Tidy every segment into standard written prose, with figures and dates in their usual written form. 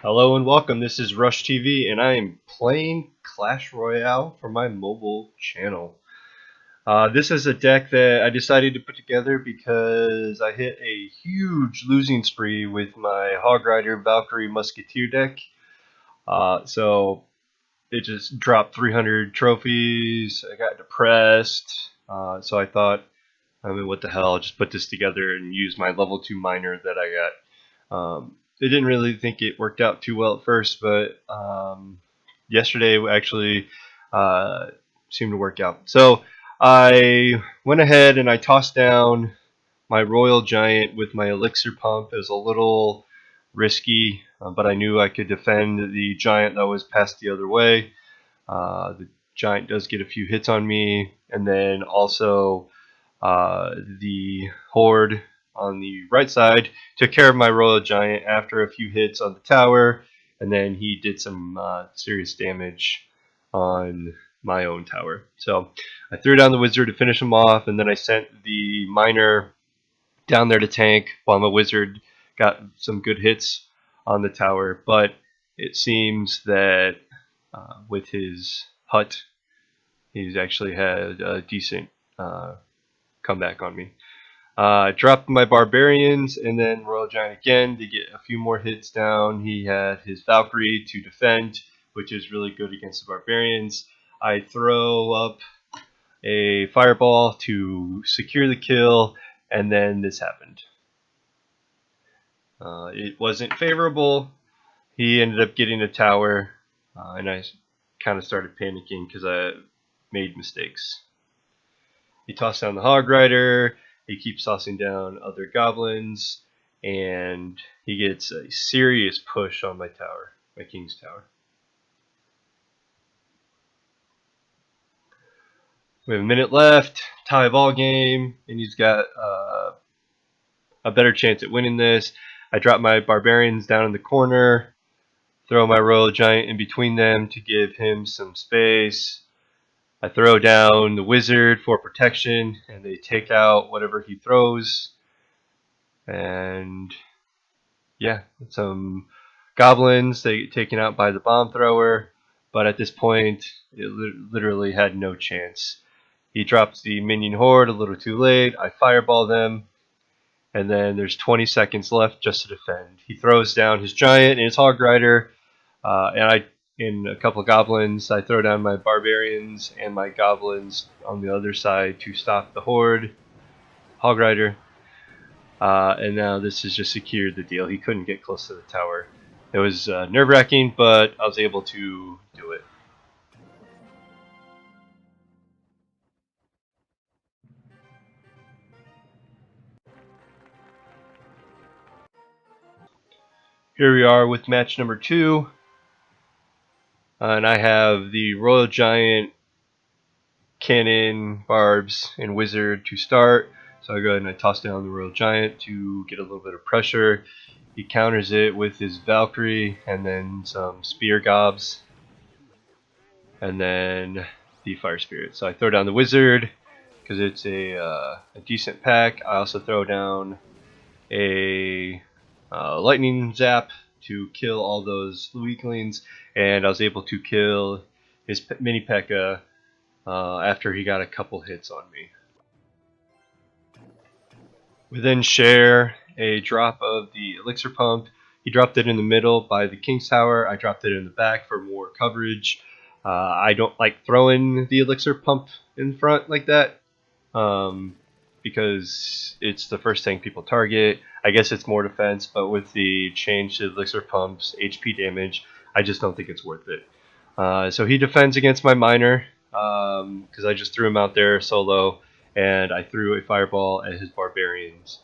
Hello and welcome. This is Rush TV, and I am playing Clash Royale for my mobile channel. This is a deck that I decided to put together because I hit a huge losing spree with my Hog Rider Valkyrie Musketeer deck. So it just dropped 300 trophies. I got depressed. So I thought, what the hell? I'll just put this together and use my level 2 miner that I got. I didn't really think it worked out too well at first, but yesterday actually seemed to work out. So I went ahead and I tossed down my Royal Giant with my Elixir Pump. It was a little risky, but I knew I could defend the Giant that was passed the other way. The Giant does get a few hits on me, and then also the Horde on the right side took care of my Royal Giant after a few hits on the tower, and then he did some serious damage on my own tower. So I threw down the wizard to finish him off, and then I sent the miner down there to tank while my wizard got some good hits on the tower. But it seems that with his hut, he's actually had a decent comeback on me. Dropped my Barbarians and then Royal Giant again to get a few more hits down. He had his Valkyrie to defend, which is really good against the Barbarians. I throw up a Fireball to secure the kill, and then this happened. It wasn't favorable. He ended up getting a tower, and I kind of started panicking because I made mistakes. He tossed down the Hog Rider. He keeps tossing down other goblins, and he gets a serious push on my tower, my King's Tower. We have a minute left, tie ball game, and he's got a better chance at winning this. I drop my Barbarians down in the corner, throw my Royal Giant in between them to give him some space. I throw down the wizard for protection, and they take out whatever he throws. And yeah, some goblins they get taken out by the bomb thrower. But at this point, it literally had no chance. He drops the minion horde a little too late. I fireball them, and then there's 20 seconds left just to defend. He throws down his giant and his hog rider, and in a couple of goblins, I throw down my barbarians and my goblins on the other side to stop the horde, hog rider, and now this has just secured the deal. He couldn't get close to the tower. It was nerve-wracking, but I was able to do it. Here we are with match number 2, and I have the Royal Giant, Cannon, Barbs, and Wizard to start. So I go ahead and I toss down the Royal Giant to get a little bit of pressure. He counters it with his Valkyrie and then some Spear Gobs, and then the Fire Spirit. So I throw down the Wizard because it's a decent pack. I also throw down a Lightning Zap to kill all those weaklings, and I was able to kill his mini P.E.K.K.A. After he got a couple hits on me. We then share a drop of the Elixir Pump. He dropped it in the middle by the King's Tower. I dropped it in the back for more coverage. I don't like throwing the Elixir Pump in front like that because it's the first thing people target. I guess it's more defense, but with the change to Elixir Pump's HP damage, I just don't think it's worth it. So he defends against my miner because I just threw him out there solo, and I threw a fireball at his barbarians.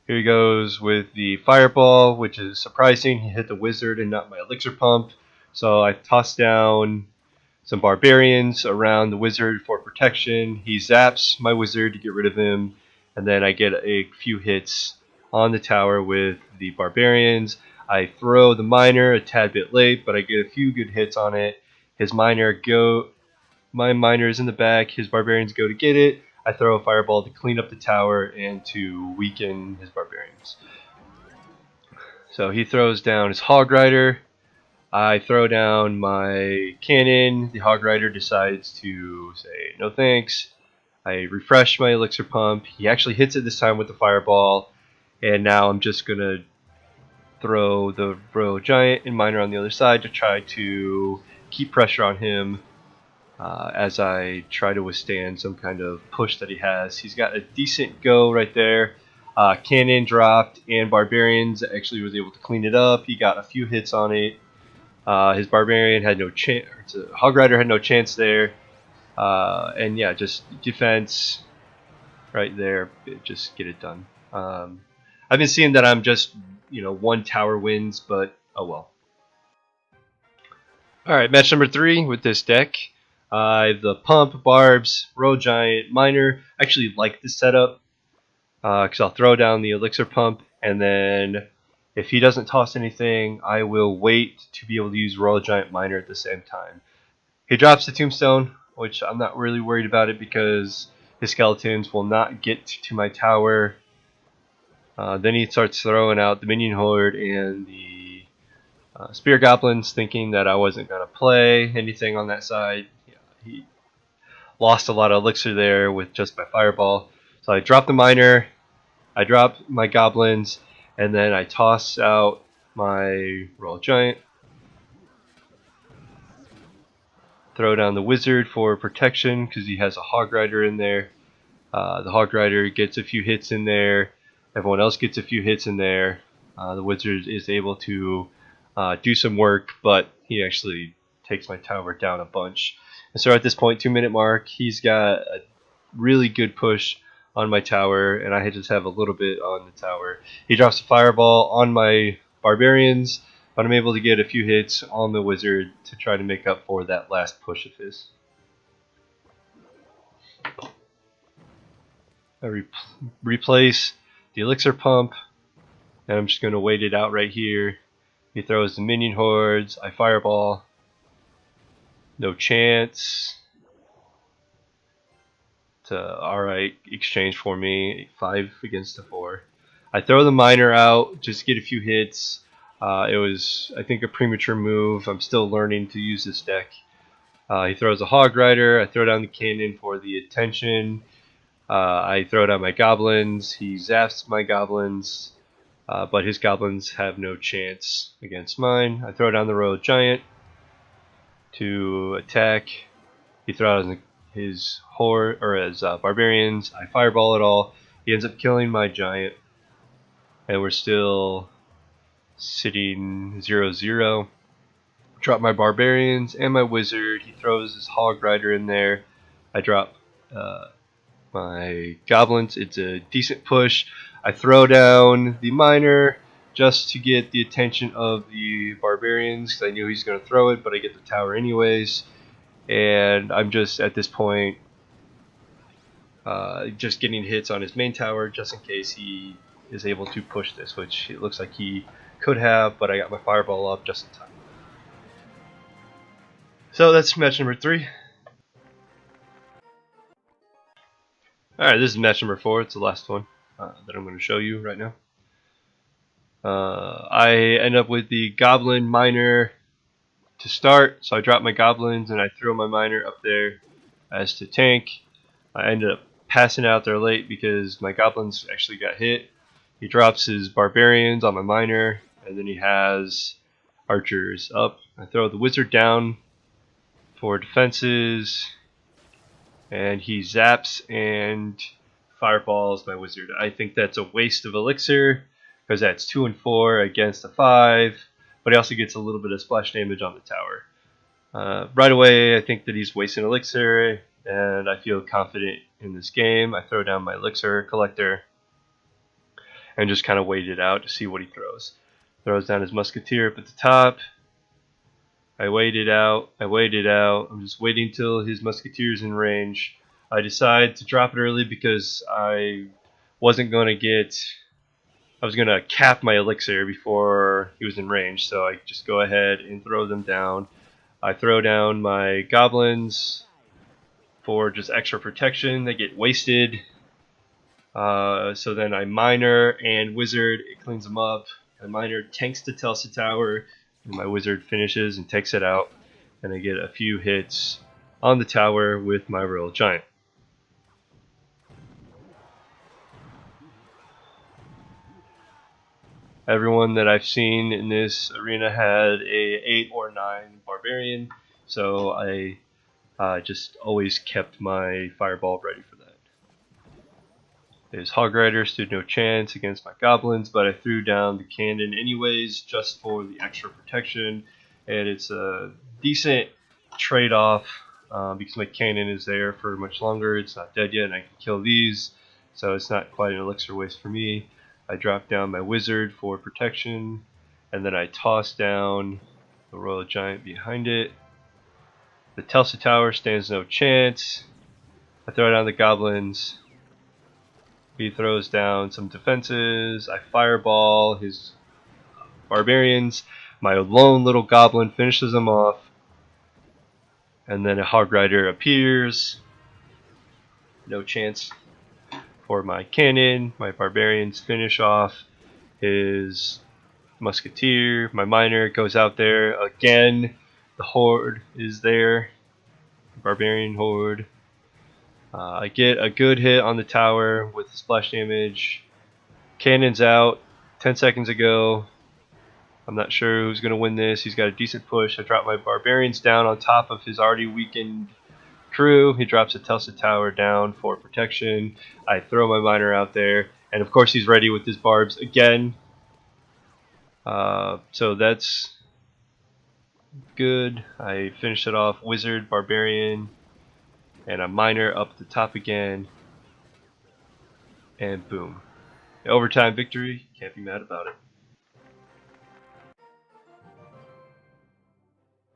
Here he goes with the fireball, which is surprising. He hit the wizard and not my Elixir Pump. So I tossed down some barbarians around the wizard for protection. He zaps my wizard to get rid of him, and then I get a few hits on the tower with the barbarians. I throw the miner a tad bit late, but I get a few good hits on it. My miner is in the back, his barbarians go to get it. I throw a fireball to clean up the tower and to weaken his barbarians. So he throws down his hog rider, I throw down my cannon. The Hog Rider decides to say no thanks. I refresh my elixir pump. He actually hits it this time with the fireball. And now I'm just going to throw the Royal Giant and Miner on the other side to try to keep pressure on him as I try to withstand some kind of push that he has. He's got a decent go right there. Cannon dropped, and Barbarians actually was able to clean it up. He got a few hits on it. His Barbarian had no chance. Hog Rider had no chance there. And yeah, just defense right there. Just get it done. I've been seeing that I'm just, one tower wins, but oh well. Alright, match number 3 with this deck. The Pump, Barbs, Royal Giant, Miner. I actually like this setup because I'll throw down the Elixir Pump, and then if he doesn't toss anything, I will wait to be able to use Royal Giant Miner at the same time. He drops the Tombstone, which I'm not really worried about it because his skeletons will not get to my tower. Then he starts throwing out the Minion Horde and the Spear Goblins, thinking that I wasn't going to play anything on that side. Yeah, he lost a lot of elixir there with just my Fireball. So I drop the Miner, I drop my Goblins, and then I toss out my Royal Giant. Throw down the Wizard for protection because he has a Hog Rider in there. The Hog Rider gets a few hits in there. Everyone else gets a few hits in there. The Wizard is able to do some work, but he actually takes my tower down a bunch. And so at this point, 2-minute mark, he's got a really good push on my tower, and I just have a little bit on the tower. He drops a Fireball on my Barbarians, but I'm able to get a few hits on the Wizard to try to make up for that last push of his. I replace the Elixir Pump, and I'm just going to wait it out right here. He throws the Minion Hordes, I Fireball. No chance. It's a alright exchange for me, 5 against a 4. I throw the Miner out, just get a few hits. It was, I think, a premature move. I'm still learning to use this deck. He throws a Hog Rider, I throw down the Cannon for the attention. I throw down my Goblins, he zaps my Goblins, but his Goblins have no chance against mine. I throw down the Royal Giant to attack. He throws his horde or his Barbarians. I Fireball it all. He ends up killing my Giant, and we're still sitting 0-0. Drop my Barbarians and my Wizard. He throws his Hog Rider in there. I drop my Goblins. It's a decent push. I throw down the Miner just to get the attention of the Barbarians because I knew he's going to throw it, but I get the tower anyways. And I'm just at this point just getting hits on his main tower just in case he is able to push this, which it looks like he could have, but I got my Fireball up just in time. So that's match number 3. Alright, this is match number 4. It's the last one that I'm going to show you right now. I end up with the Goblin Miner to start, so I drop my Goblins and I throw my Miner up there as to tank. I ended up passing out there late because my Goblins actually got hit. He drops his Barbarians on my Miner, and then he has Archers up. I throw the Wizard down for defenses, and he zaps and Fireballs my Wizard. I think that's a waste of elixir because that's 2 and 4 against a 5, but he also gets a little bit of splash damage on the tower. Right away, I think that he's wasting elixir, and I feel confident in this game. I throw down my elixir collector and just kind of wait it out to see what he throws. Throws down his Musketeer up at the top. I wait it out. I'm just waiting till his Musketeer's in range. I decide to drop it early because I was going to cap my elixir before he was in range, so I just go ahead and throw them down. I throw down my Goblins for just extra protection. They get wasted. So then I Miner and Wizard. It cleans them up. I Miner tanks the Telsa Tower. and my wizard finishes and takes it out, and I get a few hits on the tower with my Royal Giant. Everyone that I've seen in this arena had a 8 or 9 Barbarian, so I just always kept my Fireball ready for that. His Hog Rider stood no chance against my Goblins, but I threw down the cannon anyways just for the extra protection, and it's a decent trade-off because my cannon is there for much longer. It's not dead yet, and I can kill these, so it's not quite an elixir waste for me. I drop down my Wizard for protection, and then I toss down the Royal Giant behind it. The Telsa Tower stands no chance. I throw down the Goblins. He throws down some defenses. I fireball his Barbarians. My lone little Goblin finishes them off. And then a Hog Rider appears. No chance for my cannon. My Barbarians finish off his Musketeer. My Miner goes out there again. The Horde is there. Barbarian Horde. I get a good hit on the tower with splash damage. Cannon's out. 10 seconds ago. I'm not sure who's going to win this. He's got a decent push. I drop my Barbarians down on top of his already weakened crew. He drops a Telsa Tower down for protection. I throw my Miner out there. And of course he's ready with his Barbs again. So that's good. I finish it off. Wizard, Barbarian, and a Miner up the top again. And boom. Overtime victory. Can't be mad about it.